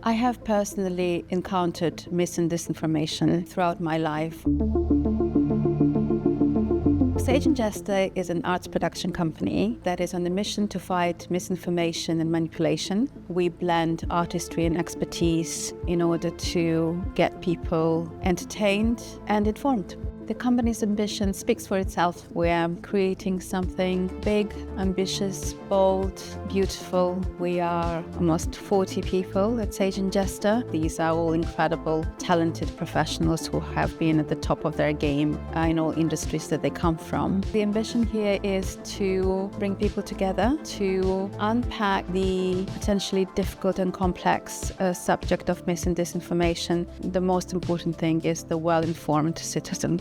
I have personally encountered mis and disinformation throughout my life. Sage and Jester is an arts production company that is on a mission to fight misinformation and manipulation. We blend artistry and expertise in order to get people entertained and informed. The company's ambition speaks for itself. We are creating something big, ambitious, bold, beautiful. We are almost 40 people at Sage and Jester. These are all incredible, talented professionals who have been at the top of their game in all industries that they come from. The ambition here is to bring people together, to unpack the potentially difficult and complex subject of mis and disinformation. The most important thing is the well-informed citizen.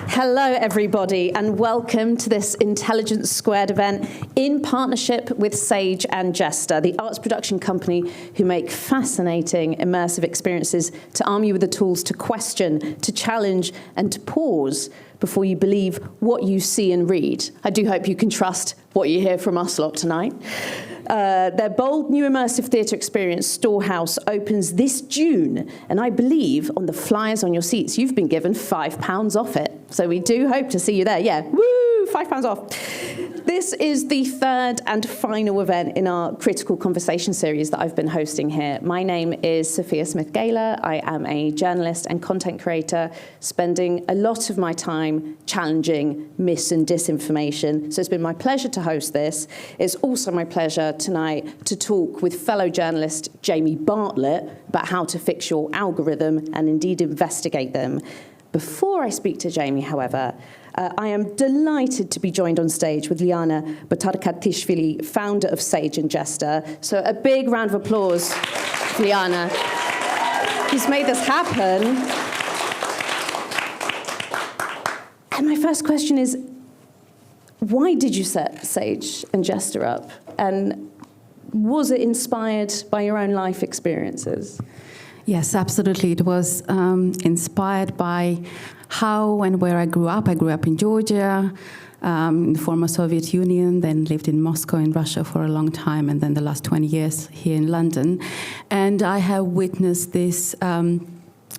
Hello everybody and welcome to this Intelligence Squared event in partnership with Sage and Jester, the arts production company who make fascinating immersive experiences to arm you with the tools to question, to challenge and to pause before you believe what you see and read. I do hope you can trust what you hear from us lot tonight. Their bold new immersive theatre experience, Storehouse, opens this June, and I believe on the flyers on your seats, you've been given £5 off it. So we do hope to see you there. Yeah, woo, £5 off. This is the third and final event in our Critical Conversation series that I've been hosting here. My name is Sophia Smith Galer. I am a journalist and content creator, spending a lot of my time challenging mis and disinformation. So it's been my pleasure to host this. It's also my pleasure tonight to talk with fellow journalist Jamie Bartlett about how to fix your algorithm and indeed investigate them. Before I speak to Jamie, however, I am delighted to be joined on stage with Liana Batarkatishvili, founder of Sage and Jester. So a big round of applause for Liana, who's made this happen. And my first question is, why did you set Sage and Jester up? And was it inspired by your own life experiences? Yes, absolutely. It was inspired by how and where I grew up. I grew up in Georgia, in the former Soviet Union, then lived in Moscow in Russia for a long time, and then the last 20 years here in London. And I have witnessed this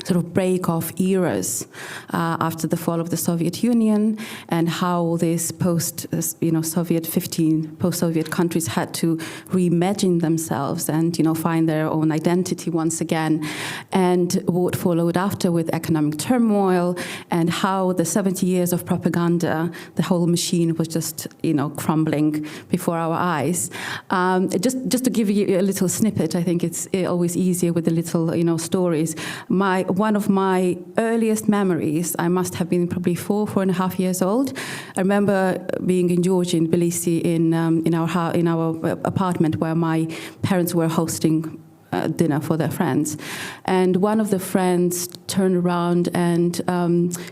sort of break of eras after the fall of the Soviet Union, and how these post-Soviet 15 post-Soviet countries had to reimagine themselves and find their own identity once again, and what followed after with economic turmoil, and how the 70 years of propaganda, the whole machine was just crumbling before our eyes. Just to give you a little snippet, I think it's always easier with the little stories. One of my earliest memories, I must have been probably 4.5 years old. I remember being in Georgia, in Tbilisi, in our apartment where my parents were hosting dinner for their friends. And one of the friends turned around and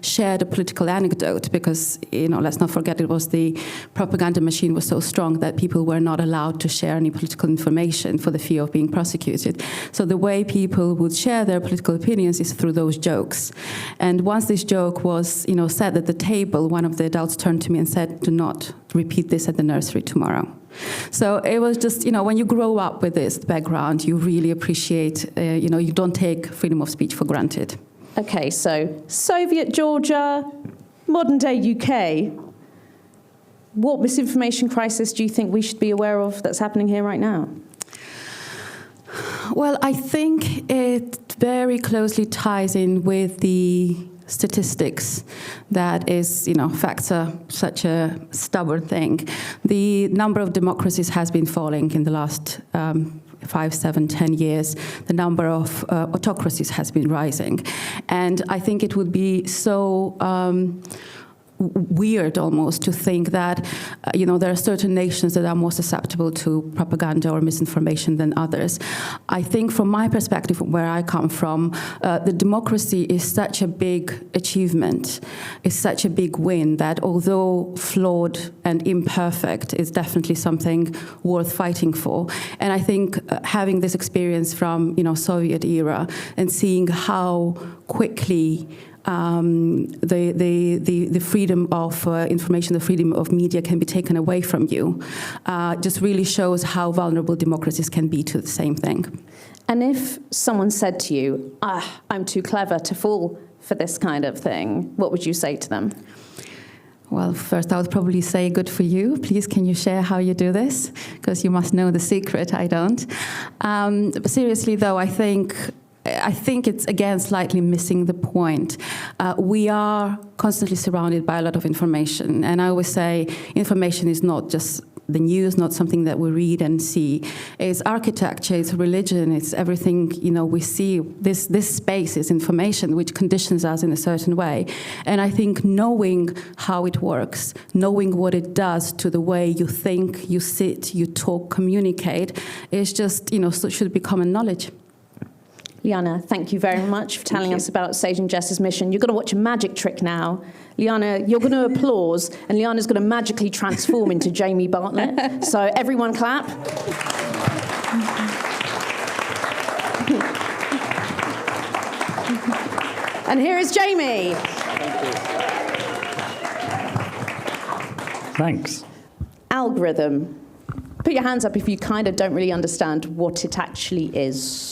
shared a political anecdote because, let's not forget, it was the propaganda machine was so strong that people were not allowed to share any political information for the fear of being prosecuted. So the way people would share their political opinions is through those jokes. And once this joke was, said at the table, one of the adults turned to me and said, "Do not repeat this at the nursery tomorrow." So it was just, when you grow up with this background, you really appreciate, you don't take freedom of speech for granted. Okay, so Soviet Georgia, modern day UK. What misinformation crisis do you think we should be aware of that's happening here right now? Well, I think it very closely ties in with the statistics that is, facts are such a stubborn thing. The number of democracies has been falling in the last 5, 7, 10 years. The number of autocracies has been rising. And I think it would be so weird almost to think that, there are certain nations that are more susceptible to propaganda or misinformation than others. I think from my perspective, where I come from, the democracy is such a big achievement, is such a big win that although flawed and imperfect, is definitely something worth fighting for. And I think having this experience from, Soviet era and seeing how quickly the freedom of information, the freedom of media can be taken away from you, just really shows how vulnerable democracies can be to the same thing. And if someone said to you, I'm too clever to fall for this kind of thing, what would you say to them? Well, first I would probably say, good for you. Please, can you share how you do this? Because you must know the secret, I don't. But seriously, though, I think it's, again, slightly missing the point. We are constantly surrounded by a lot of information. And I always say information is not just the news, not something that we read and see. It's architecture, it's religion, it's everything, we see. This space is information which conditions us in a certain way. And I think knowing how it works, knowing what it does to the way you think, you sit, you talk, communicate, is just, should be common knowledge. Liana, thank you very much for telling us about Sage and Jester's mission. You're going to watch a magic trick now. Liana, you're going to applause, and Liana's going to magically transform into Jamie Bartlett. So everyone clap. And here is Jamie. Thanks. Algorithm. Put your hands up if you kind of don't really understand what it actually is.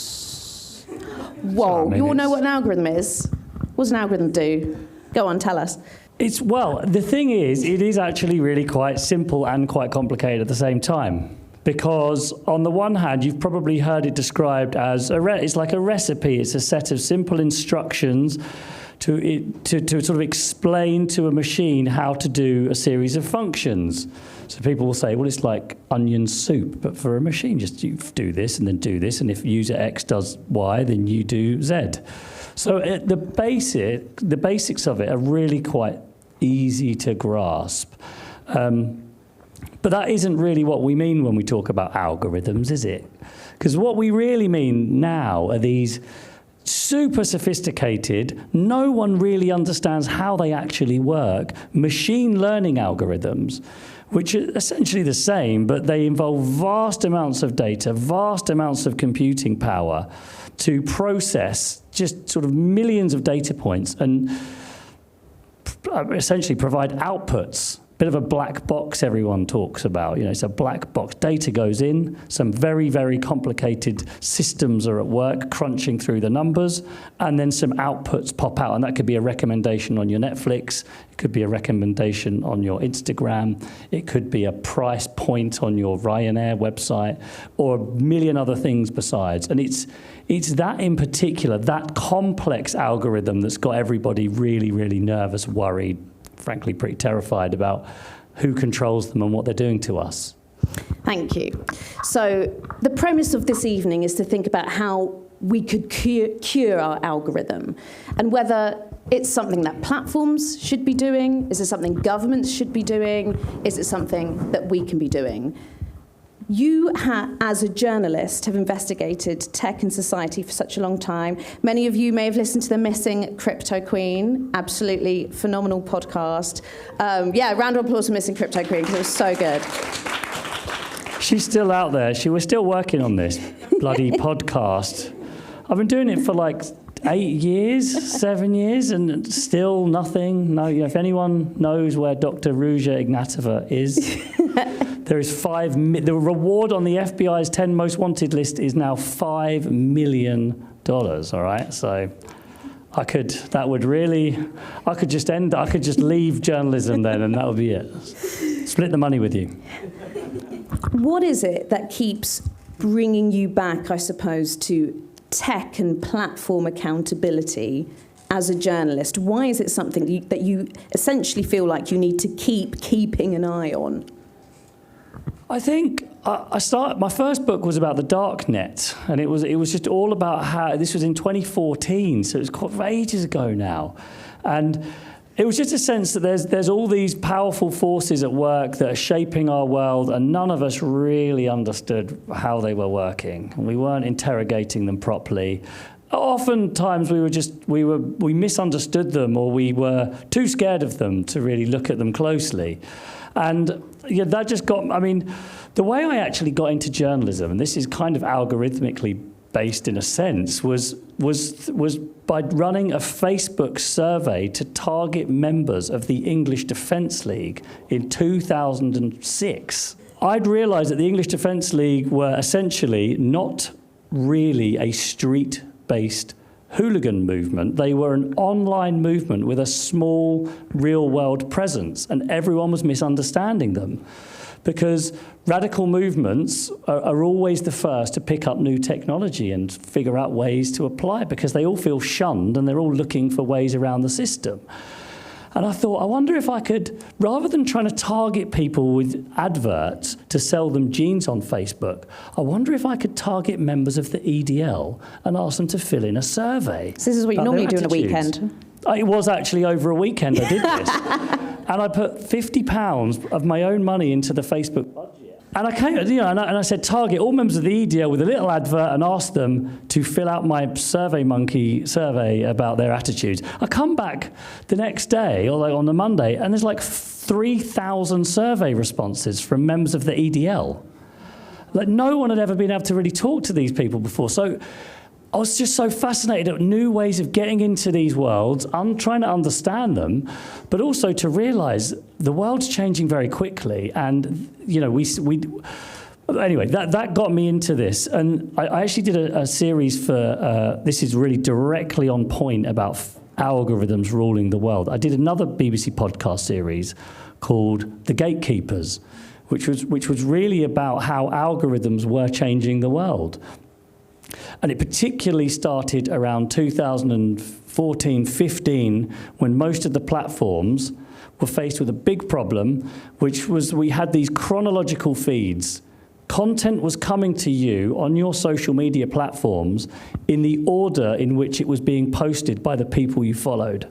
Whoa, you all know what an algorithm is? What does an algorithm do? Go on, tell us. The thing is, it is actually really quite simple and quite complicated at the same time. Because on the one hand, you've probably heard it described as it's like a recipe. It's a set of simple instructions to sort of explain to a machine how to do a series of functions. So people will say, well, it's like onion soup, but for a machine, just you do this and then do this, and if user X does Y, then you do Z. So the basics of it are really quite easy to grasp. But that isn't really what we mean when we talk about algorithms, is it? Because what we really mean now are these super sophisticated, no one really understands how they actually work, machine learning algorithms, which are essentially the same, but they involve vast amounts of data, vast amounts of computing power to process just sort of millions of data points and essentially provide outputs. Bit of a black box everyone talks about. It's a black box. Data goes in, some very, very complicated systems are at work crunching through the numbers, and then some outputs pop out, and that could be a recommendation on your Netflix, it could be a recommendation on your Instagram, it could be a price point on your Ryanair website, or a million other things besides. And it's that in particular, that complex algorithm that's got everybody really, really nervous, worried, frankly pretty terrified about who controls them and what they're doing to us. Thank you. So the premise of this evening is to think about how we could cure our algorithm, and whether it's something that platforms should be doing, is it something governments should be doing, is it something that we can be doing? You, as a journalist, have investigated tech and society for such a long time. Many of you may have listened to The Missing Crypto Queen. Absolutely phenomenal podcast. Round of applause for Missing Crypto Queen, because it was so good. She's still out there. We're still working on this bloody podcast. I've been doing it for like 8 years, 7 years, and still nothing. No, if anyone knows where Dr. Ruja Ignatova is, there is the reward on the FBI's 10 most wanted list is now $5 million, all right? So I could just leave journalism then, and that would be it. Split the money with you. What is it that keeps bringing you back, I suppose, to tech and platform accountability as a journalist? Why is it something that you essentially feel like you need to keeping an eye on? I think my first book was about the dark net, and it was just all about how, this was in 2014, so it's quite ages ago now, and it was just a sense that there's all these powerful forces at work that are shaping our world, and none of us really understood how they were working, and we weren't interrogating them properly. Oftentimes we misunderstood them, or we were too scared of them to really look at them closely. And yeah, that just got, I mean, the way I actually got into journalism, and this is kind of algorithmically based in a sense, was by running a Facebook survey to target members of the English Defence League in 2006. I'd realised that the English Defence League were essentially not really a street-based hooligan movement. They were an online movement with a small real-world presence, and everyone was misunderstanding them. Because radical movements are always the first to pick up new technology and figure out ways to apply it, because they all feel shunned and they're all looking for ways around the system. And I thought, I wonder if I could, rather than trying to target people with adverts to sell them jeans on Facebook, I wonder if I could target members of the EDL and ask them to fill in a survey. So this is what you normally do in a weekend? It was actually over a weekend I did this. And I put £50 of my own money into the Facebook budget. And I came, and I said, target all members of the EDL with a little advert and ask them to fill out my SurveyMonkey survey about their attitudes. I come back the next day, or like on the Monday, and there's like 3,000 survey responses from members of the EDL. Like, no one had ever been able to really talk to these people before. So I was just so fascinated at new ways of getting into these worlds. I'm trying to understand them, but also to realise the world's changing very quickly. And, anyway, that got me into this. And I actually did a series for, this is really directly on point about algorithms ruling the world. I did another BBC podcast series called The Gatekeepers, which was really about how algorithms were changing the world. And it particularly started around 2014-15, when most of the platforms were faced with a big problem, which was we had these chronological feeds. Content was coming to you on your social media platforms in the order in which it was being posted by the people you followed.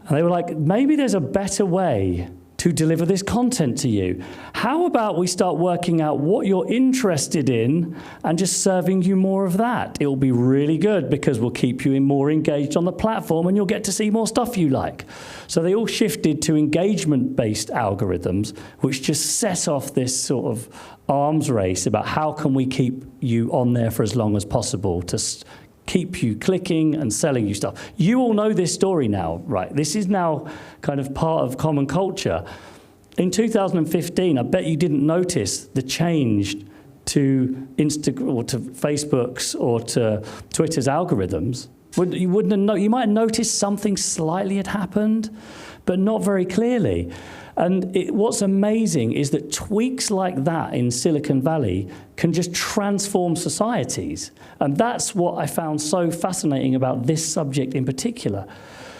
And they were like, maybe there's a better way to deliver this content to you. How about we start working out what you're interested in and just serving you more of that? It'll be really good, because we'll keep you more engaged on the platform and you'll get to see more stuff you like. So they all shifted to engagement-based algorithms, which just set off this sort of arms race about how can we keep you on there for as long as possible to keep you clicking and selling you stuff. You all know this story now, right? This is now kind of part of common culture. In 2015, I bet you didn't notice the change to Instagram or to Facebook's or to Twitter's algorithms. You might have noticed something slightly had happened, but not very clearly. And what's amazing is that tweaks like that in Silicon Valley can just transform societies. And that's what I found so fascinating about this subject in particular.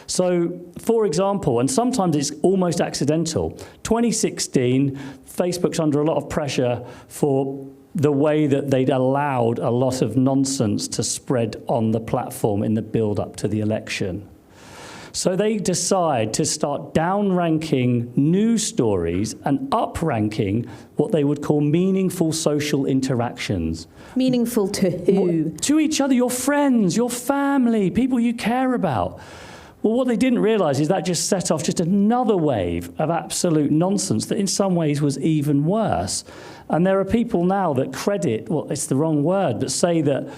So, for example, and sometimes it's almost accidental, 2016, Facebook's under a lot of pressure for the way that they'd allowed a lot of nonsense to spread on the platform in the build-up to the election. So they decide to start down-ranking news stories and up-ranking what they would call meaningful social interactions. Meaningful to who? To each other, your friends, your family, people you care about. Well, what they didn't realise is that just set off just another wave of absolute nonsense that in some ways was even worse. And there are people now that credit, well, it's the wrong word, but say that,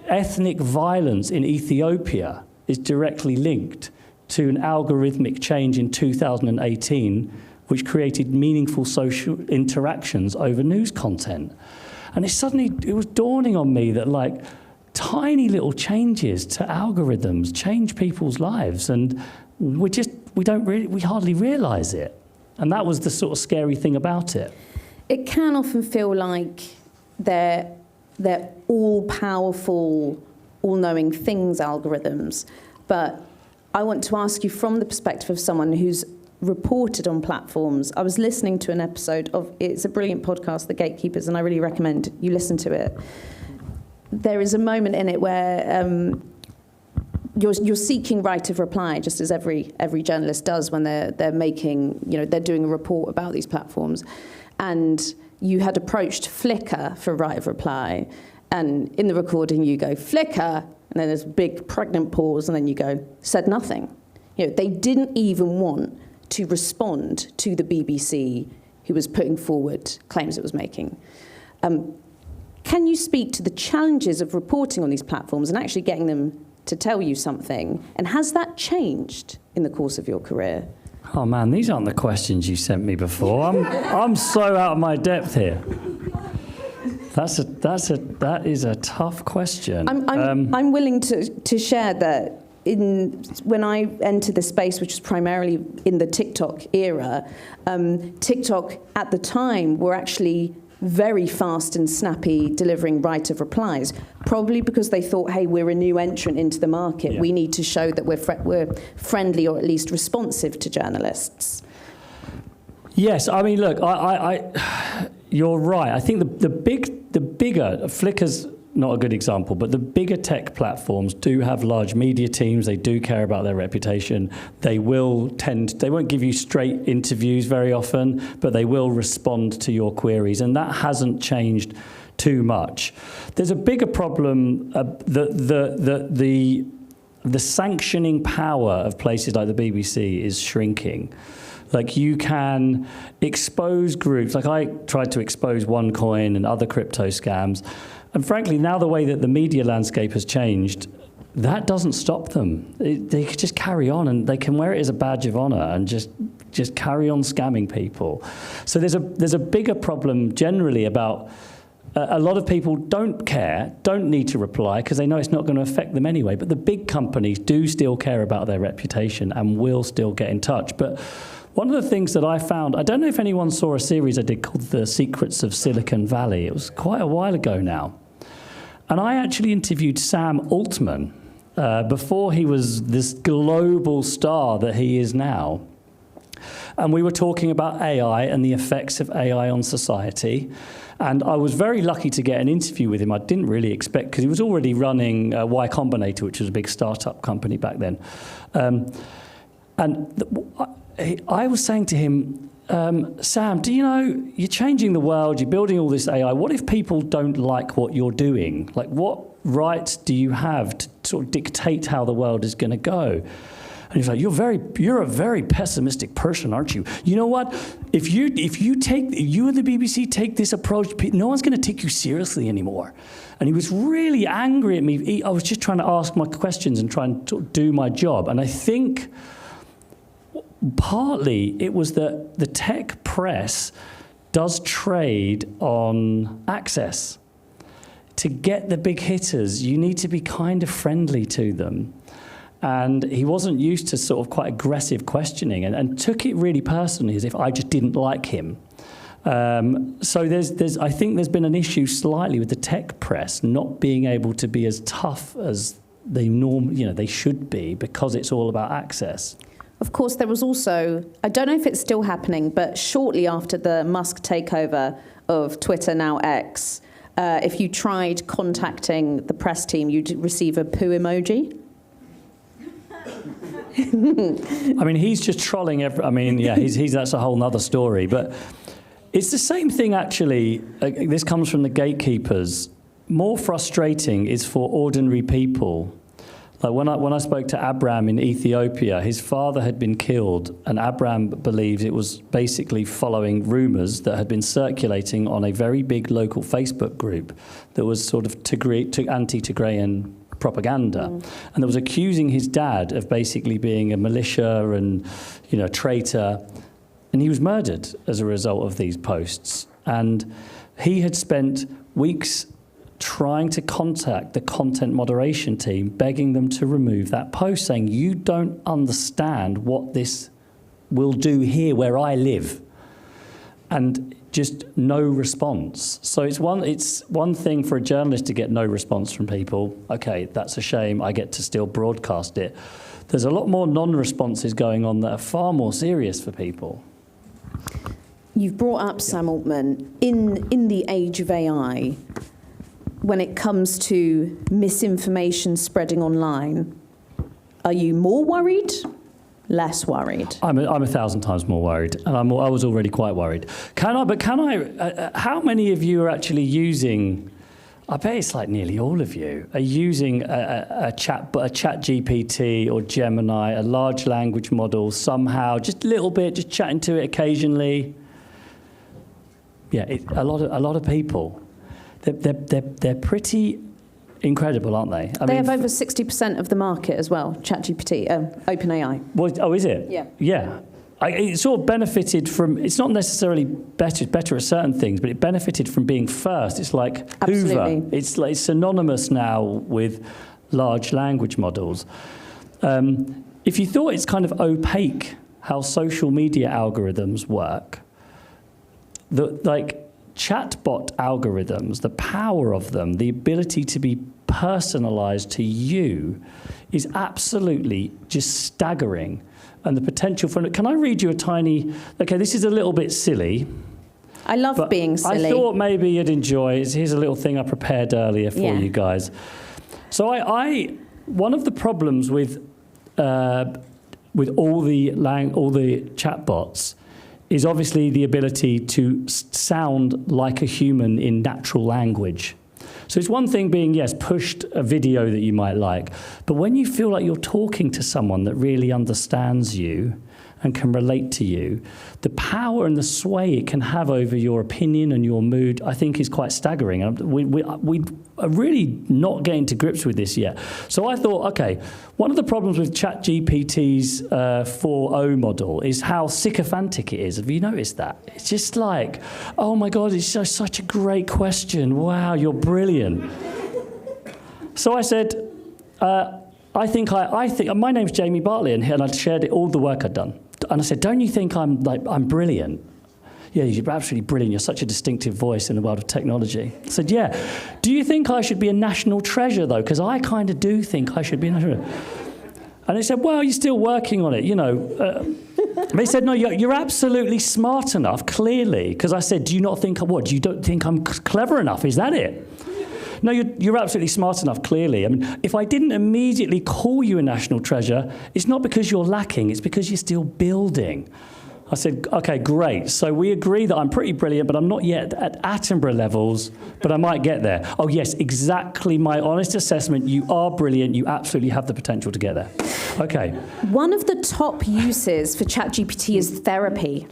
ethnic violence in Ethiopia is directly linked to an algorithmic change in 2018, which created meaningful social interactions over news content. And it was dawning on me that, like, tiny little changes to algorithms change people's lives, and we hardly realise it. And that was the sort of scary thing about it. It can often feel like they're all-powerful, all-knowing things, algorithms. But I want to ask you from the perspective of someone who's reported on platforms. I was listening to an episode it's a brilliant podcast, The Gatekeepers, and I really recommend you listen to it. There is a moment in it where you're seeking right of reply, just as every journalist does when they're making, they're doing a report about these platforms. And you had approached Flickr for right of reply, and in the recording you go, Flickr, and then there's a big pregnant pause, and then you go, said nothing. They didn't even want to respond to the BBC, who was putting forward claims it was making. Can you speak to the challenges of reporting on these platforms and actually getting them to tell you something? And has that changed in the course of your career? Oh man, these aren't the questions you sent me before. I'm so out of my depth here. That is a tough question. I'm willing to share that when I entered the space, which was primarily in the TikTok era, TikTok at the time were actually very fast and snappy delivering right of replies, probably because they thought, hey, we're a new entrant into the market. Yeah. We need to show that we're friendly or at least responsive to journalists. Yes, I mean, look, I you're right. I think the bigger, Flickr's not a good example, but the bigger tech platforms do have large media teams. They do care about their reputation. They won't give you straight interviews very often, but they will respond to your queries. And that hasn't changed too much. There's a bigger problem. The sanctioning power of places like the BBC is shrinking. Like, you can expose groups. Like, I tried to expose OneCoin and other crypto scams. And frankly, now the way that the media landscape has changed, that doesn't stop them. They can just carry on, and they can wear it as a badge of honor and just carry on scamming people. So there's a bigger problem generally about a lot of people don't need to reply because they know it's not going to affect them anyway. But the big companies do still care about their reputation and will still get in touch. But one of the things that I found, I don't know if anyone saw a series I did called The Secrets of Silicon Valley. It was quite a while ago now. And I actually interviewed Sam Altman before he was this global star that he is now. And we were talking about AI and the effects of AI on society. And I was very lucky to get an interview with him. I didn't really expect, because he was already running Y Combinator, which was a big startup company back then. I was saying to him, Sam, do you know, you're changing the world, you're building all this AI. What if people don't like what you're doing? Like, what rights do you have to sort of dictate how the world is going to go? And he's like, you're a very pessimistic person, aren't you? You know what? If you and the BBC take this approach, no one's going to take you seriously anymore. And he was really angry at me. I was just trying to ask my questions and try and do my job. And I think partly it was that the tech press does trade on access. To get the big hitters, you need to be kind of friendly to them. And he wasn't used to sort of quite aggressive questioning and took it really personally, as if I just didn't like him. So I think there's been an issue slightly with the tech press not being able to be as tough as they should be, because it's all about access. Of course, there was also, I don't know if it's still happening, but shortly after the Musk takeover of Twitter, now X, if you tried contacting the press team, you'd receive a poo emoji. I mean, he's just trolling that's a whole nother story. But it's the same thing, actually. This comes from the gatekeepers. More frustrating is for ordinary people. Like when I spoke to Abram in Ethiopia, his father had been killed, and Abram believes it was basically following rumours that had been circulating on a very big local Facebook group that was sort of anti-Tigrayan propaganda. And that was accusing his dad of basically being a militia and, a traitor. And he was murdered as a result of these posts. And he had spent weeks trying to contact the content moderation team, begging them to remove that post, saying, you don't understand what this will do here where I live. And just no response. So it's one thing for a journalist to get no response from people. Okay, that's a shame. I get to still broadcast it. There's a lot more non-responses going on that are far more serious for people. You've brought up Sam Altman. In the age of AI, when it comes to misinformation spreading online, Are you more worried? Less worried? I'm 1,000 times more worried, and I was already quite worried. How many of you are actually using, I bet it's like nearly all of you, are using a chat GPT or Gemini, a large language model somehow, just a little bit, just chatting to it occasionally? Yeah, a lot of people. They're pretty incredible, aren't they? They have over 60% of the market as well, ChatGPT, OpenAI. Well, oh, is it? Yeah. Yeah. It sort of benefited from, it's not necessarily better at certain things, but it benefited from being first. It's like Absolutely. Hoover. It's synonymous now with large language models. If you thought it's kind of opaque how social media algorithms work, chatbot algorithms, the power of them, the ability to be personalized to you is absolutely just staggering. And the potential for it. Can I read you a tiny, okay, this is a little bit silly. I love being silly. I thought maybe you'd enjoy it. Here's a little thing I prepared earlier for you guys. So one of the problems with all the chatbots is obviously the ability to sound like a human in natural language. So it's one thing being, yes, pushed a video that you might like, but when you feel like you're talking to someone that really understands you and can relate to you, the power and the sway it can have over your opinion and your mood, I think, is quite staggering. And we are really not getting to grips with this yet. So I thought, okay, one of the problems with ChatGPT's 4.0 model is how sycophantic it is. Have you noticed that? It's just like, oh my God, it's just such a great question. Wow, you're brilliant. So I said, I think my name's Jamie Bartlett, and I shared all the work I'd done. And I said, don't you think I'm brilliant? Yeah, you're absolutely brilliant. You're such a distinctive voice in the world of technology. I said, yeah. Do you think I should be a national treasure, though? Because I kind of do think I should be a national treasure. And they said, well, you're still working on it, you know. They said, no, you're absolutely smart enough, clearly. Because I said, do you not think, what, you don't think I'm clever enough? Is that it? No, you're absolutely smart enough, clearly. I mean, if I didn't immediately call you a national treasure, it's not because you're lacking, it's because you're still building. I said, okay, great. So we agree that I'm pretty brilliant, but I'm not yet at Attenborough levels, but I might get there. Oh, yes, exactly my honest assessment. You are brilliant. You absolutely have the potential to get there. Okay. One of the top uses for ChatGPT is therapy.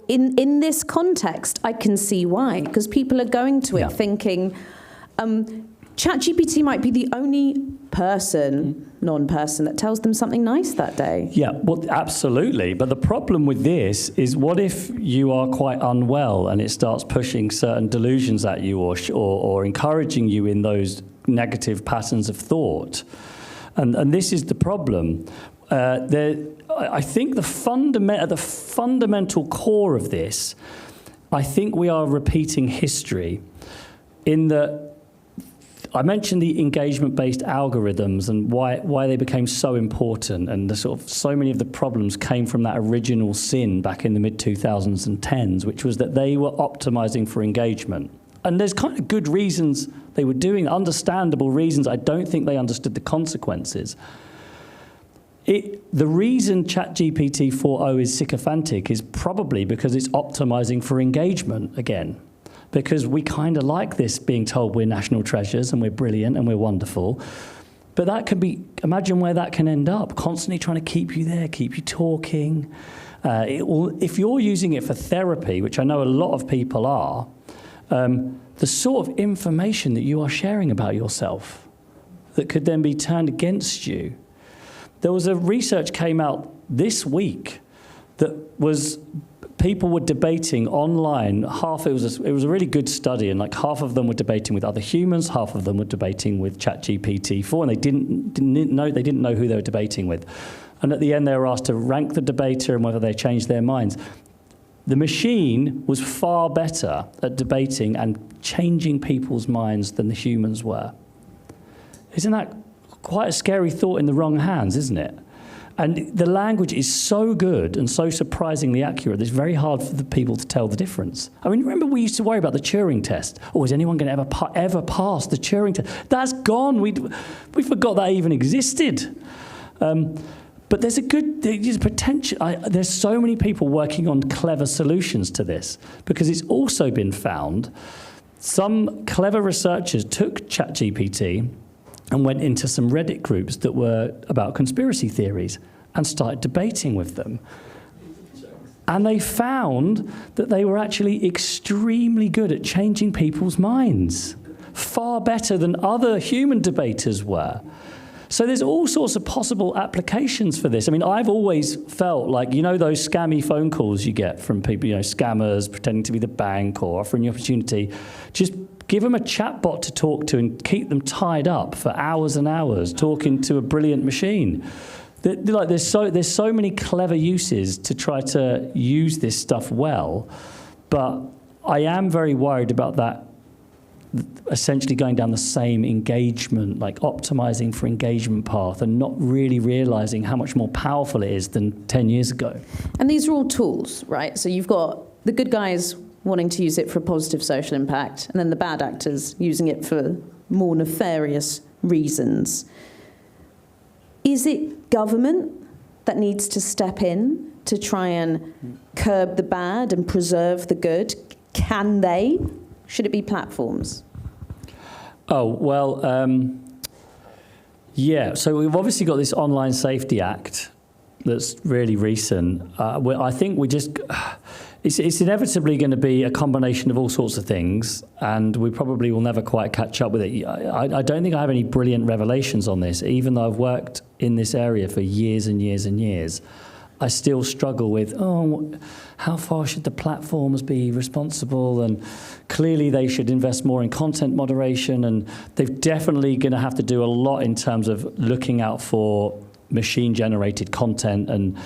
In this context, I can see why, because people are going to it thinking, ChatGPT might be the only non-person, that tells them something nice that day. Yeah, well, absolutely. But the problem with this is, what if you are quite unwell and it starts pushing certain delusions at you or encouraging you in those negative patterns of thought? And this is the problem. I think the fundamental core of this, I think we are repeating history in that I mentioned the engagement-based algorithms and why they became so important, and the sort of so many of the problems came from that original sin back in the mid-2010s, which was that they were optimizing for engagement. And there's kind of good reasons they were doing, understandable reasons. I don't think they understood the consequences. The reason ChatGPT 4.0 is sycophantic is probably because it's optimizing for engagement again. Because we kind of like this, being told we're national treasures and we're brilliant and we're wonderful. But that could be, imagine where that can end up, constantly trying to keep you there, keep you talking. If you're using it for therapy, which I know a lot of people are, the sort of information that you are sharing about yourself that could then be turned against you. There was a research came out this week that was people were debating online. It was a really good study, and like half of them were debating with other humans, half of them were debating with ChatGPT-4, and they didn't know who they were debating with. And at the end, they were asked to rank the debater and whether they changed their minds. The machine was far better at debating and changing people's minds than the humans were. Isn't that quite a scary thought in the wrong hands, isn't it? And the language is so good and so surprisingly accurate, it's very hard for the people to tell the difference. I mean, remember we used to worry about the Turing test. Oh, is anyone going to ever pass the Turing test? That's gone. We forgot that even existed. But there's potential. There's so many people working on clever solutions to this, because it's also been found some clever researchers took ChatGPT and went into some Reddit groups that were about conspiracy theories and started debating with them. And they found that they were actually extremely good at changing people's minds, far better than other human debaters were. So there's all sorts of possible applications for this. I mean, I've always felt like, you know, those scammy phone calls you get from people, you know, scammers pretending to be the bank or offering you opportunity, just give them a chatbot to talk to and keep them tied up for hours and hours talking to a brilliant machine. Like there's so many clever uses to try to use this stuff well, but I am very worried about that essentially going down the same engagement, like optimizing for engagement path, and not really realizing how much more powerful it is than 10 years ago. And these are all tools, right? So you've got the good guys wanting to use it for a positive social impact, and then the bad actors using it for more nefarious reasons. Is it government that needs to step in to try and curb the bad and preserve the good? Can they? Should it be platforms? Oh, well, yeah. So we've obviously got this Online Safety Act that's really recent. I think we just... It's inevitably going to be a combination of all sorts of things, and we probably will never quite catch up with it. I don't think I have any brilliant revelations on this, even though I've worked in this area for years and years and years. I still struggle with, how far should the platforms be responsible? And clearly they should invest more in content moderation, and they're definitely going to have to do a lot in terms of looking out for machine-generated content and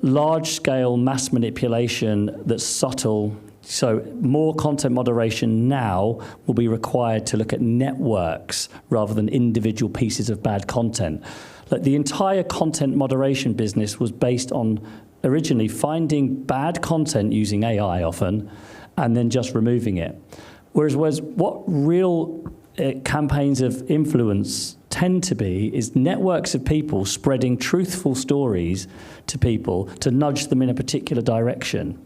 large-scale mass manipulation that's subtle. So more content moderation now will be required to look at networks rather than individual pieces of bad content. Like the entire content moderation business was based on originally finding bad content using AI often and then just removing it. Whereas what real campaigns of influence tend to be is networks of people spreading truthful stories to people to nudge them in a particular direction.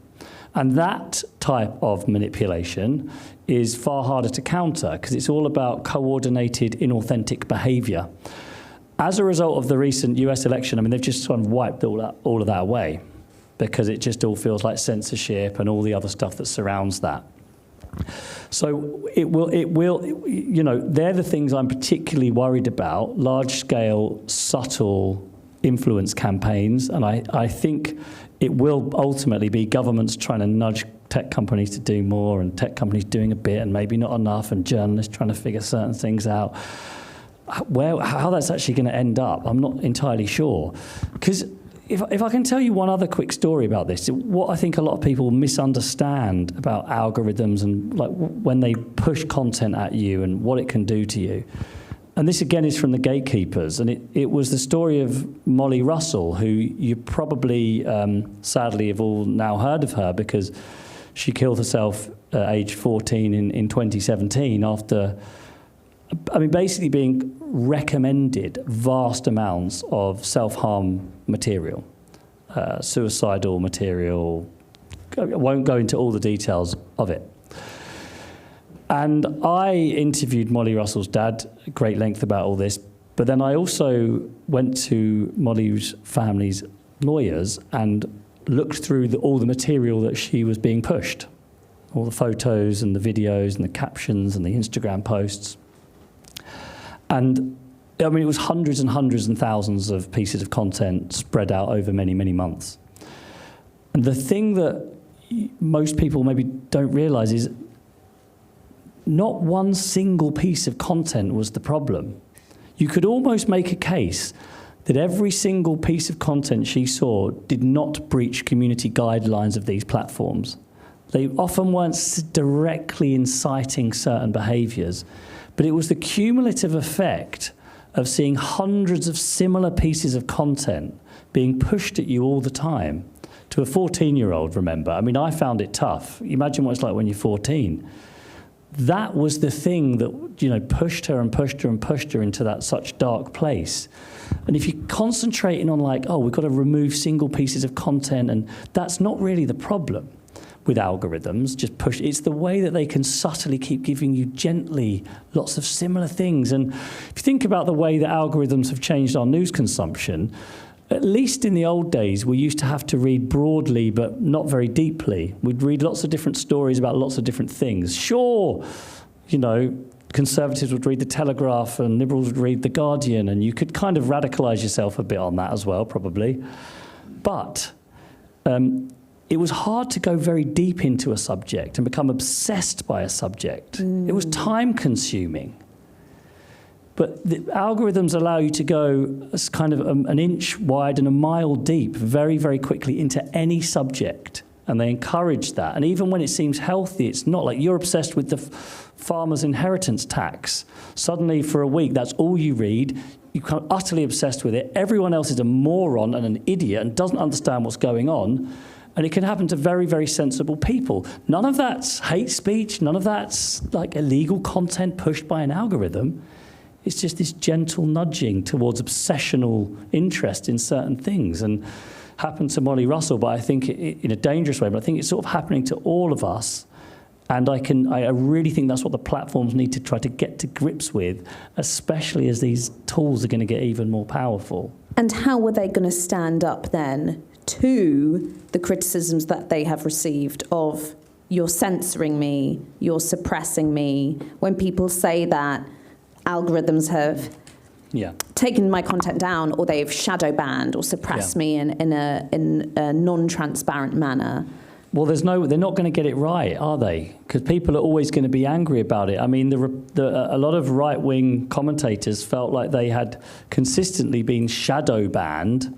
And that type of manipulation is far harder to counter because it's all about coordinated, inauthentic behavior. As a result of the recent US election, I mean, they've just sort of wiped all of that away because it just all feels like censorship and all the other stuff that surrounds that. So it will, you know, they're the things I'm particularly worried about, large-scale, subtle influence campaigns, and I think it will ultimately be governments trying to nudge tech companies to do more, and tech companies doing a bit and maybe not enough, and journalists trying to figure certain things out. How that's actually going to end up, I'm not entirely sure. Because if I can tell you one other quick story about this, what I think a lot of people misunderstand about algorithms and like when they push content at you and what it can do to you. And this again is from the gatekeepers, and it was the story of Molly Russell, who you probably sadly have all now heard of her because she killed herself at age 14 in 2017 after, I mean, basically being recommended vast amounts of self-harm material, suicidal material. I won't go into all the details of it. And I interviewed Molly Russell's dad at great length about all this, but then I also went to Molly's family's lawyers and looked through all the material that she was being pushed, all the photos and the videos and the captions and the Instagram posts. And I mean, it was hundreds and hundreds and thousands of pieces of content spread out over many, many months. And the thing that most people maybe don't realize is not one single piece of content was the problem. You could almost make a case that every single piece of content she saw did not breach community guidelines of these platforms. They often weren't directly inciting certain behaviors, but it was the cumulative effect of seeing hundreds of similar pieces of content being pushed at you all the time. To a 14-year-old, remember, I mean, I found it tough. Imagine what it's like when you're 14. That was the thing that, you know, pushed her and pushed her and pushed her into that such dark place. And if you're concentrating on like, oh, we've got to remove single pieces of content, and that's not really the problem with algorithms, just push. It's the way that they can subtly keep giving you gently lots of similar things. And if you think about the way that algorithms have changed our news consumption, at least in the old days, we used to have to read broadly, but not very deeply. We'd read lots of different stories about lots of different things. Sure, you know, Conservatives would read The Telegraph and Liberals would read The Guardian, and you could kind of radicalise yourself a bit on that as well, probably. But it was hard to go very deep into a subject and become obsessed by a subject. It was time-consuming. But the algorithms allow you to go as kind of an inch wide and a mile deep very, very quickly into any subject. And they encourage that. And even when it seems healthy, it's not like you're obsessed with the farmer's inheritance tax. Suddenly, for a week, that's all you read. You're kind of utterly obsessed with it. Everyone else is a moron and an idiot and doesn't understand what's going on. And it can happen to very, very sensible people. None of that's hate speech. None of that's like illegal content pushed by an algorithm. It's just this gentle nudging towards obsessional interest in certain things. And happened to Molly Russell, but I think in a dangerous way, but I think it's sort of happening to all of us. And I really think that's what the platforms need to try to get to grips with, especially as these tools are going to get even more powerful. And how were they going to stand up then to the criticisms that they have received of you're censoring me, you're suppressing me, when people say that algorithms have taken my content down, or they've shadow banned or suppressed me in a non-transparent manner? Well, they're not going to get it right, are they? Because people are always going to be angry about it. I mean, a lot of right-wing commentators felt like they had consistently been shadow banned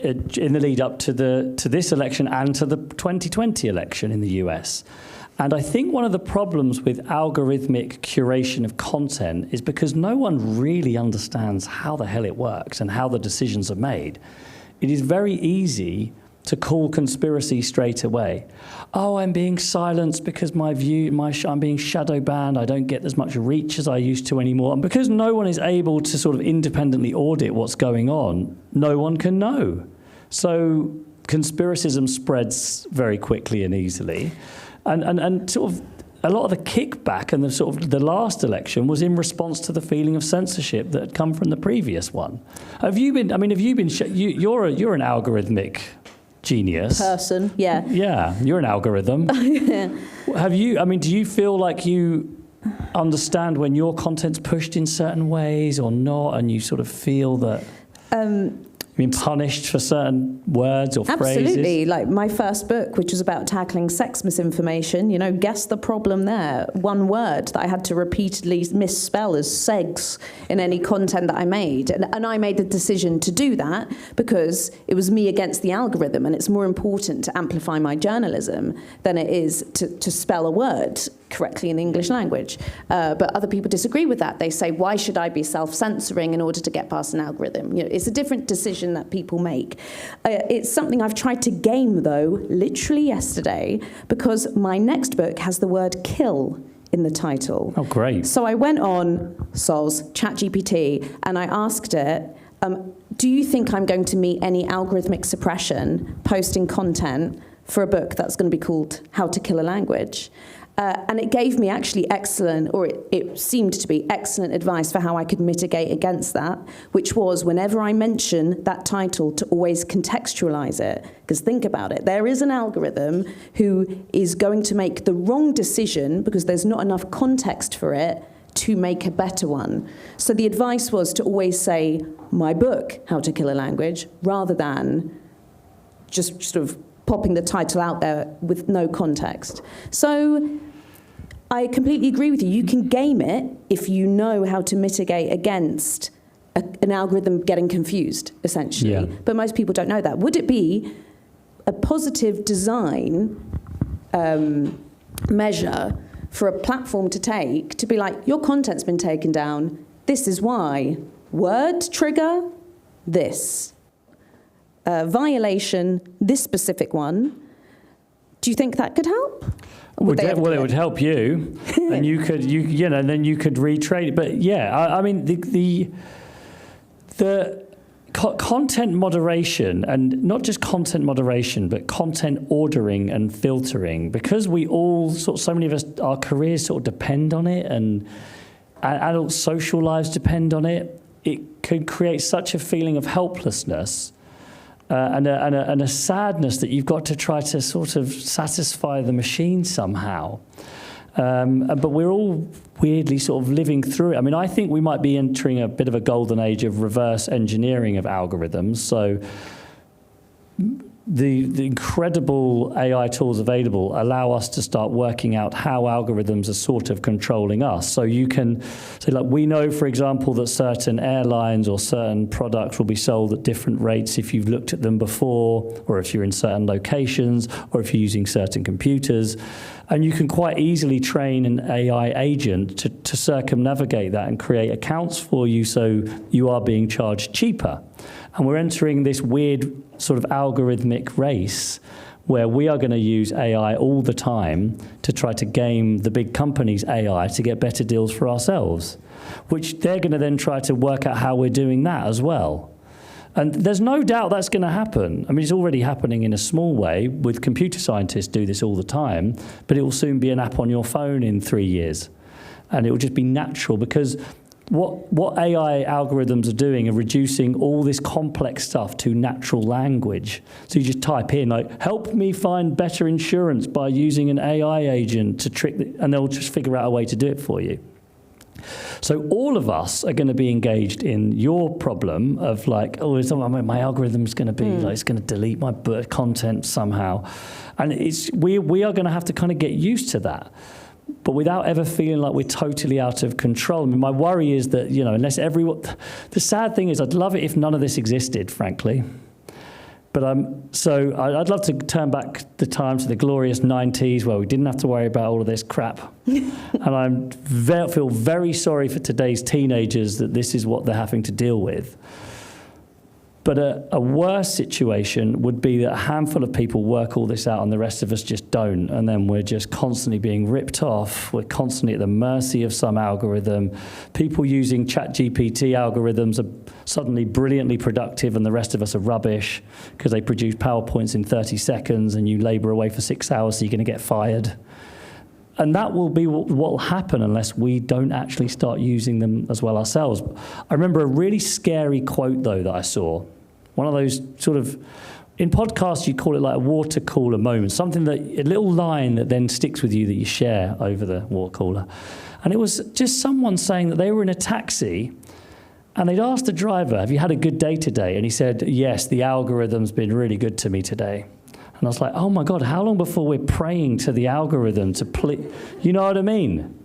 in the lead up to this election and to the 2020 election in the US. And I think one of the problems with algorithmic curation of content is because no one really understands how the hell it works and how the decisions are made. It is very easy to call conspiracy straight away. Oh, I'm being silenced because I'm being shadow banned. I don't get as much reach as I used to anymore. And because no one is able to sort of independently audit what's going on, no one can know. So conspiracism spreads very quickly and easily. And sort of a lot of the kickback and the last election was in response to the feeling of censorship that had come from the previous one. You're an algorithmic genius. Person, yeah. Yeah, you're an algorithm. Do you feel like you understand when your content's pushed in certain ways or not, and you sort of feel that being punished for certain words or phrases? Absolutely. Like my first book, which was about tackling sex misinformation, guess the problem there. One word that I had to repeatedly misspell as segs in any content that I made. And I made the decision to do that because it was me against the algorithm, and it's more important to amplify my journalism than it is to spell a word correctly in the English language. But other people disagree with that. They say, why should I be self-censoring in order to get past an algorithm? It's a different decision that people make. It's something I've tried to game, though, literally yesterday, because my next book has the word kill in the title. Oh, great. So I went on ChatGPT, and I asked it, do you think I'm going to meet any algorithmic suppression posting content for a book that's going to be called How to Kill a Language? And it gave me actually excellent, or it seemed to be excellent advice for how I could mitigate against that, which was whenever I mention that title to always contextualize it. Because think about it, there is an algorithm who is going to make the wrong decision because there's not enough context for it to make a better one. So the advice was to always say, my book, How to Kill a Language, rather than just sort of popping the title out there with no context. So I completely agree with you. You can game it if you know how to mitigate against an algorithm getting confused, essentially. Yeah. But most people don't know that. Would it be a positive design measure for a platform to take to be like, your content's been taken down, this is why. Word trigger, this. Violation, this specific one. Do you think that could help? Well, it would help you, and you could, then you could retrain it. But yeah, I mean, the content moderation, and not just content moderation, but content ordering and filtering, because we all so many of us, our careers sort of depend on it, and adult social lives depend on it. It could create such a feeling of helplessness. And a sadness that you've got to try to sort of satisfy the machine somehow. But we're all weirdly sort of living through it. I mean, I think we might be entering a bit of a golden age of reverse engineering of algorithms. So the incredible AI tools available allow us to start working out how algorithms are sort of controlling us. So you can say, like, we know, for example, that certain airlines or certain products will be sold at different rates if you've looked at them before, or if you're in certain locations, or if you're using certain computers. And you can quite easily train an AI agent to circumnavigate that and create accounts for you so you are being charged cheaper. And we're entering this weird sort of algorithmic race where we are going to use AI all the time to try to game the big companies' AI to get better deals for ourselves, which they're going to then try to work out how we're doing that as well. And there's no doubt that's going to happen. I mean, it's already happening in a small way. With computer scientists do this all the time, but it will soon be an app on your phone in 3 years. And it will just be natural, because what AI algorithms are doing are reducing all this complex stuff to natural language. So you just type in, like, help me find better insurance by using an AI agent to trick, and they'll just figure out a way to do it for you. So all of us are going to be engaged in your problem of, like, oh, my algorithm's going to be like, it's going to delete my content somehow. And we are going to have to kind of get used to that, but without ever feeling like we're totally out of control. I mean, my worry is that, unless everyone... The sad thing is, I'd love it if none of this existed, frankly. But so I'd love to turn back the time to the glorious 90s where we didn't have to worry about all of this crap. And I feel very sorry for today's teenagers that this is what they're having to deal with. But a worse situation would be that a handful of people work all this out and the rest of us just don't. And then we're just constantly being ripped off. We're constantly at the mercy of some algorithm. People using ChatGPT algorithms are suddenly brilliantly productive and the rest of us are rubbish because they produce PowerPoints in 30 seconds and you labor away for 6 hours, so you're going to get fired. And that will be what will happen unless we don't actually start using them as well ourselves. I remember a really scary quote, though, that I saw. One of those sort of, in podcasts, you call it like a water cooler moment, something that, a little line that then sticks with you that you share over the water cooler. And it was just someone saying that they were in a taxi and they'd asked the driver, have you had a good day today? And he said, yes, the algorithm's been really good to me today. And I was like, oh my God, how long before we're praying to the algorithm to you know what I mean?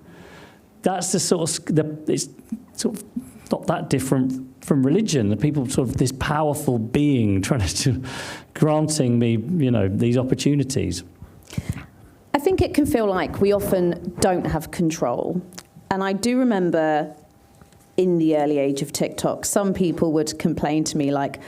That's the sort of, it's sort of not that different from religion. The people sort of this powerful being trying to granting me, these opportunities. I think it can feel like we often don't have control. And I do remember in the early age of TikTok, some people would complain to me like,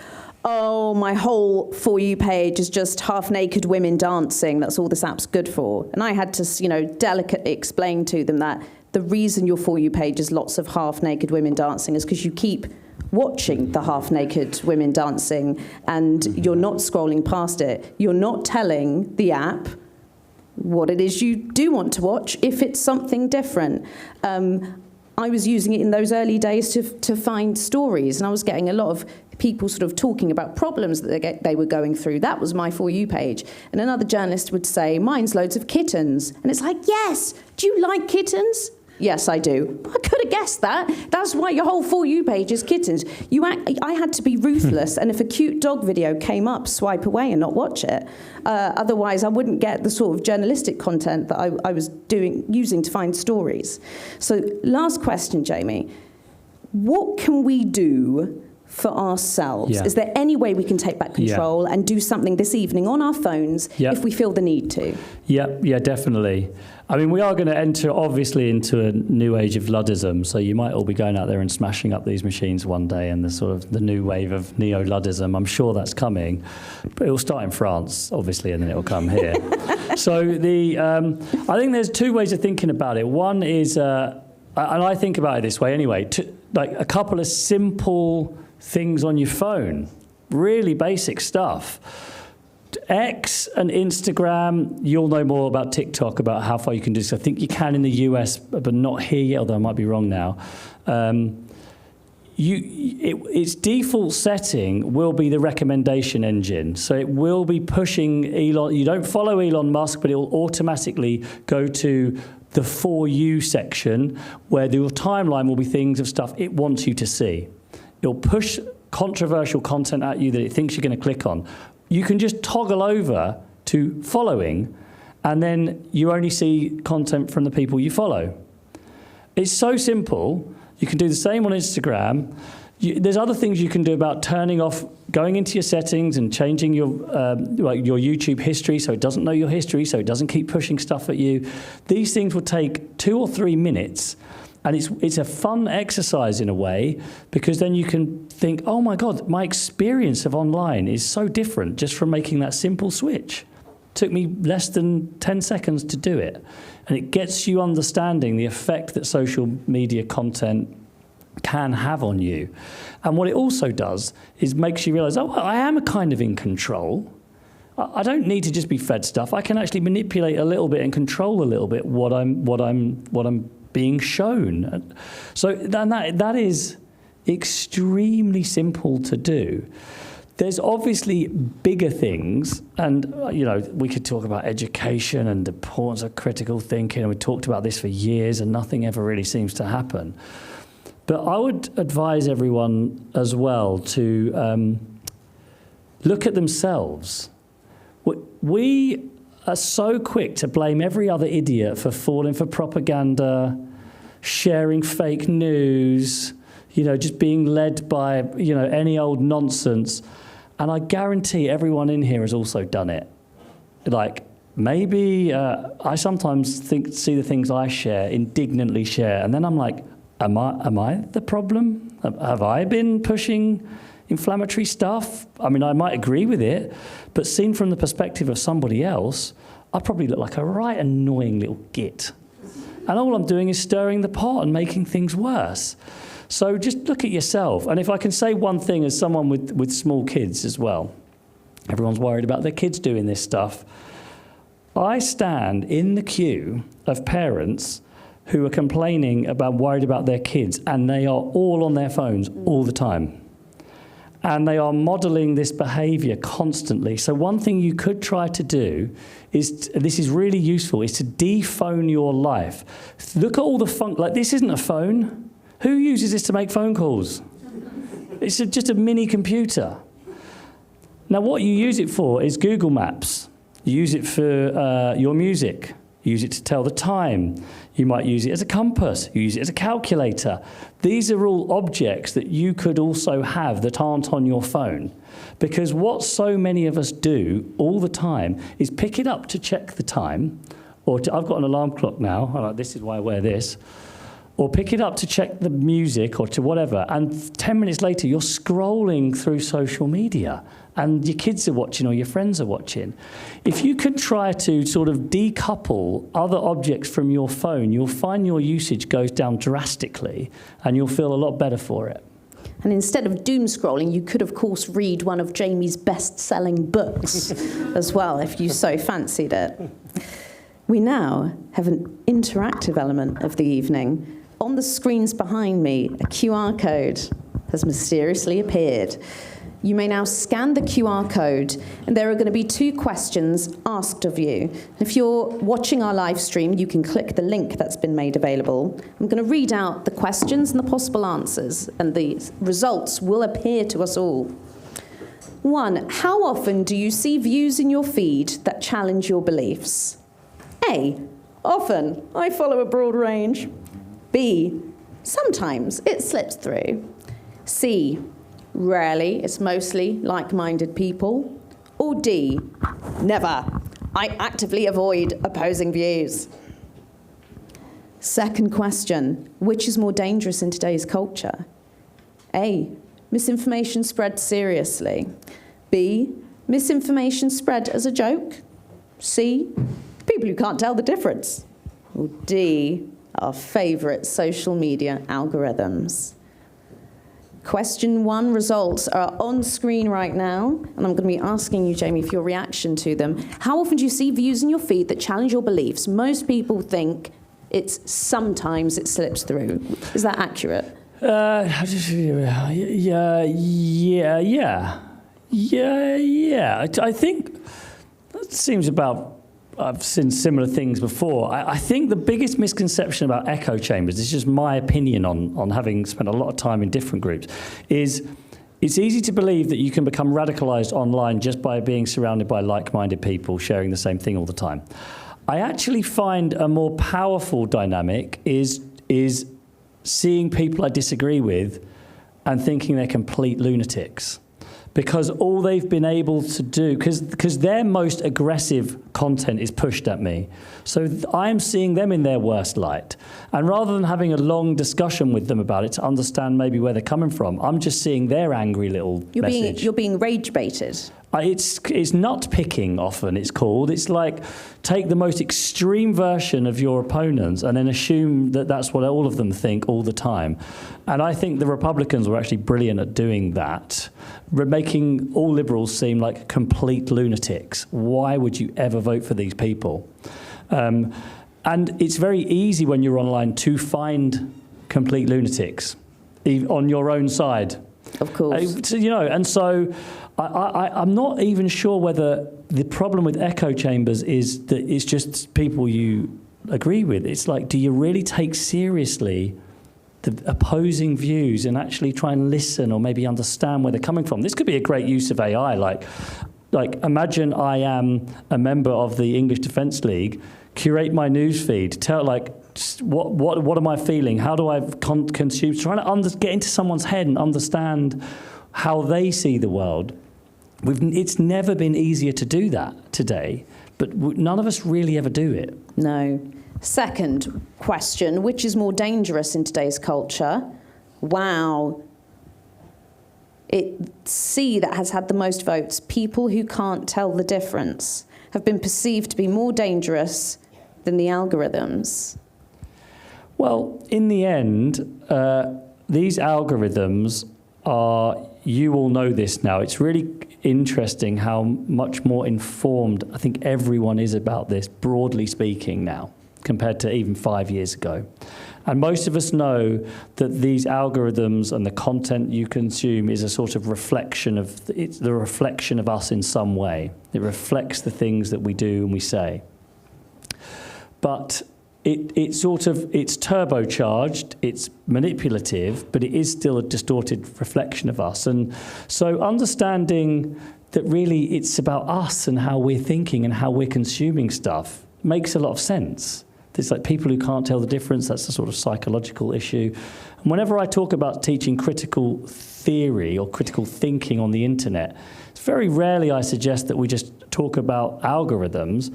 oh, my whole For You page is just half-naked women dancing. That's all this app's good for. And I had to, delicately explain to them that the reason your For You page is lots of half-naked women dancing is because you keep watching the half-naked women dancing and you're not scrolling past it. You're not telling the app what it is you do want to watch if it's something different. I was using it in those early days to find stories, and I was getting a lot of people sort of talking about problems that they were going through. That was my For You page. And another journalist would say, mine's loads of kittens. And it's like, yes, do you like kittens? Yes, I do. I could have guessed that. That's why your whole For You page is kittens. I had to be ruthless, and if a cute dog video came up, swipe away and not watch it. Otherwise, I wouldn't get the sort of journalistic content that I was using to find stories. So last question, Jamie. What can we do for ourselves? Yeah. Is there any way we can take back control and do something this evening on our phones if we feel the need to? Yeah, definitely. I mean, we are going to enter, obviously, into a new age of Luddism. So you might all be going out there and smashing up these machines one day, and the sort of the new wave of neo-Luddism. I'm sure that's coming, but it will start in France, obviously, and then it will come here. So I think there's two ways of thinking about it. One is, and I think about it this way anyway, like a couple of simple things on your phone, really basic stuff. X and Instagram, you'll know more about TikTok, about how far you can do this. I think you can in the US, but not here yet, although I might be wrong now. Its default setting will be the recommendation engine. So it will be pushing Elon. You don't follow Elon Musk, but it will automatically go to the For You section, where your timeline will be things of stuff it wants you to see. It'll push controversial content at you that it thinks you're going to click on. You can just toggle over to following, and then you only see content from the people you follow. It's so simple. You can do the same on Instagram. There's other things you can do about turning off, going into your settings and changing your YouTube history so it doesn't know your history, so it doesn't keep pushing stuff at you. These things will take 2 or 3 minutes. And it's a fun exercise in a way, because then you can think, oh my God, my experience of online is so different just from making that simple switch. It took me less than 10 seconds to do it. And it gets you understanding the effect that social media content can have on you. And what it also does is makes you realize, oh, I am kind of in control. I don't need to just be fed stuff. I can actually manipulate a little bit and control a little bit what I'm being shown. So that is extremely simple to do. There's obviously bigger things, and we could talk about education and the importance of critical thinking, and we talked about this for years, and nothing ever really seems to happen. But I would advise everyone as well to look at themselves. We are so quick to blame every other idiot for falling for propaganda, sharing fake news, just being led by, any old nonsense. And I guarantee everyone in here has also done it. Like, maybe I sometimes see the things I share, indignantly share, and then I'm like, am I the problem? Have I been pushing inflammatory stuff? I mean, I might agree with it, but seen from the perspective of somebody else, I probably look like a right annoying little git. And all I'm doing is stirring the pot and making things worse. So just look at yourself. And if I can say one thing as someone with small kids as well, everyone's worried about their kids doing this stuff. I stand in the queue of parents who are complaining worried about their kids, and they are all on their phones all the time. And they are modeling this behavior constantly. So one thing you could try to do is, this is really useful, is to de-phone your life. Look at all the this isn't a phone. Who uses this to make phone calls? It's just a mini computer. Now what you use it for is Google Maps. You use it for your music. You use it to tell the time. You might use it as a compass. You use it as a calculator. These are all objects that you could also have that aren't on your phone. Because what so many of us do all the time is pick it up to check the time, or I've got an alarm clock now, this is why I wear this, or pick it up to check the music or to whatever, and 10 minutes later you're scrolling through social media and your kids are watching or your friends are watching. If you can try to sort of decouple other objects from your phone, you'll find your usage goes down drastically and you'll feel a lot better for it. And instead of doom scrolling, you could, of course, read one of Jamie's best-selling books as well, if you so fancied it. We now have an interactive element of the evening. On the screens behind me, a QR code has mysteriously appeared. You may now scan the QR code, and there are going to be 2 questions asked of you. If you're watching our live stream, you can click the link that's been made available. I'm going to read out the questions and the possible answers, and the results will appear to us all. 1. How often do you see views in your feed that challenge your beliefs? A. Often. I follow a broad range. B. Sometimes it slips through. C. Rarely, it's mostly like-minded people. Or D, never. I actively avoid opposing views. Second question, which is more dangerous in today's culture? A, misinformation spread seriously. B, misinformation spread as a joke. C, people who can't tell the difference. Or D, our favourite social media algorithms. Question 1 results are on screen right now, and I'm going to be asking you, Jamie, for your reaction to them. How often do you see views in your feed that challenge your beliefs? Most people think sometimes it slips through. Is that accurate? Yeah. I think that seems about. I've seen similar things before. I think the biggest misconception about echo chambers, this is just my opinion on having spent a lot of time in different groups, is it's easy to believe that you can become radicalized online just by being surrounded by like-minded people sharing the same thing all the time. I actually find a more powerful dynamic is seeing people I disagree with and thinking they're complete lunatics. Because all they've been able to do, because their most aggressive content is pushed at me. So I'm seeing them in their worst light. And rather than having a long discussion with them about it to understand maybe where they're coming from, I'm just seeing their angry little message. You're being rage baited. It's nut picking often, it's called. It's like take the most extreme version of your opponents and then assume that that's what all of them think all the time. And I think the Republicans were actually brilliant at doing that, making all liberals seem like complete lunatics. Why would you ever vote for these people? And it's very easy when you're online to find complete lunatics on your own side. Of course. And so I'm not even sure whether the problem with echo chambers is that it's just people you agree with. It's like, do you really take seriously the opposing views and actually try and listen or maybe understand where they're coming from? This could be a great use of AI. Like imagine I am a member of the English Defence League, curate my news feed, tell what am I feeling? How do I consume? Trying to get into someone's head and understand how they see the world. It's never been easier to do that today, but none of us really ever do it. No. Second question, which is more dangerous in today's culture? Wow. C, that has had the most votes. People who can't tell the difference have been perceived to be more dangerous than the algorithms. Well, in the end, these algorithms are, you all know this now, it's really interesting how much more informed I think everyone is about this, broadly speaking now, compared to even 5 years ago. And most of us know that these algorithms and the content you consume is a sort of reflection of, it's the reflection of us in some way. It reflects the things that we do and we say. But it's turbocharged, it's manipulative, but it is still a distorted reflection of us. And so understanding that really it's about us and how we're thinking and how we're consuming stuff makes a lot of sense. It's like people who can't tell the difference, that's a sort of psychological issue. And whenever I talk about teaching critical theory or critical thinking on the internet, it's very rarely I suggest that we just talk about algorithms.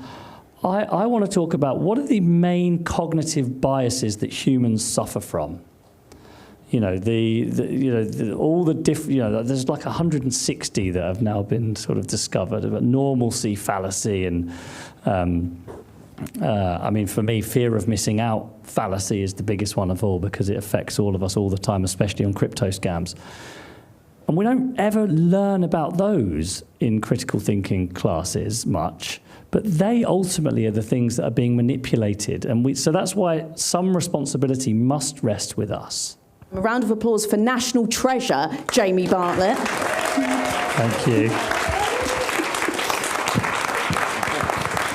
I want to talk about what are the main cognitive biases that humans suffer from. All the different, there's like 160 that have now been sort of discovered about normalcy fallacy and, for me, fear of missing out fallacy is the biggest one of all because it affects all of us all the time, especially on crypto scams. And we don't ever learn about those in critical thinking classes much, but they ultimately are the things that are being manipulated. And so that's why some responsibility must rest with us. A round of applause for national treasure, Jamie Bartlett. Thank you.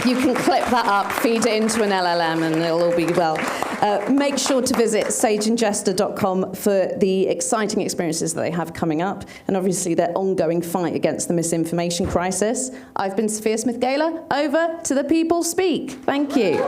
You can clip that up, feed it into an LLM, and it'll all be well. Make sure to visit sageandjester.com for the exciting experiences that they have coming up, and obviously their ongoing fight against the misinformation crisis. I've been Sophia Smith Galer. Over to the people speak. Thank you.